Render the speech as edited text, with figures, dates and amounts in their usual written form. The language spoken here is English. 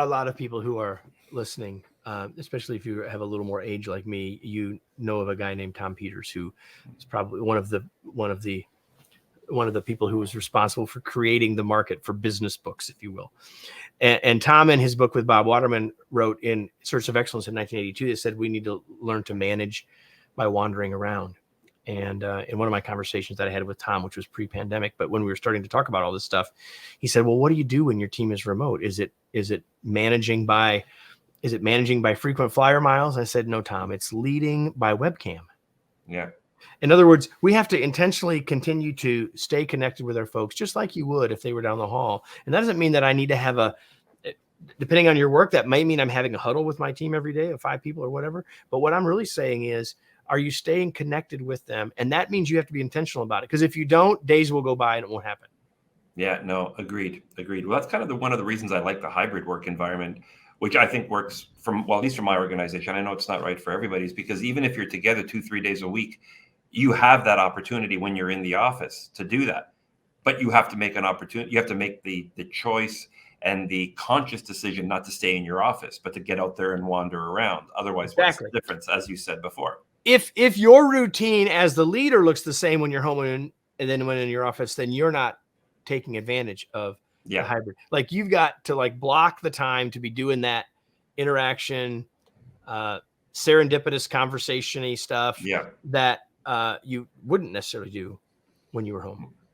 a lot of people who are listening, especially if you have a little more age like me, you know of a guy named Tom Peters, who is probably one of the people who was responsible for creating the market for business books, if you will. And Tom, in his book with Bob Waterman, wrote in Search of Excellence in 1982, they said we need to learn to manage by wandering around. And in one of my conversations that I had with Tom, which was pre-pandemic, but when we were starting to talk about all this stuff, he said, well, what do you do when your team is remote? Is it managing by frequent flyer miles? I said, no, Tom, it's leading by webcam. Yeah. In other words, we have to intentionally continue to stay connected with our folks, just like you would if they were down the hall. And that doesn't mean that I need to depending on your work, that may mean I'm having a huddle with my team every day of 5 people or whatever. But what I'm really saying is, are you staying connected with them? And that means you have to be intentional about it. Because if you don't, days will go by and it won't happen. Yeah, no, agreed. Well, that's kind of one of the reasons I like the hybrid work environment, which I think works at least from my organization. I know it's not right for everybody, is because even if you're together 2-3 days a week, you have that opportunity when you're in the office to do that. But you have to make an opportunity. You have to make the choice and the conscious decision not to stay in your office, but to get out there and wander around. Otherwise, Exactly. What's the difference, as you said before? If your routine as the leader looks the same when you're home and then when in your office, then you're not taking advantage of the hybrid. Like, you've got to block the time to be doing that interaction, serendipitous conversation-y stuff that you wouldn't necessarily do when you were home.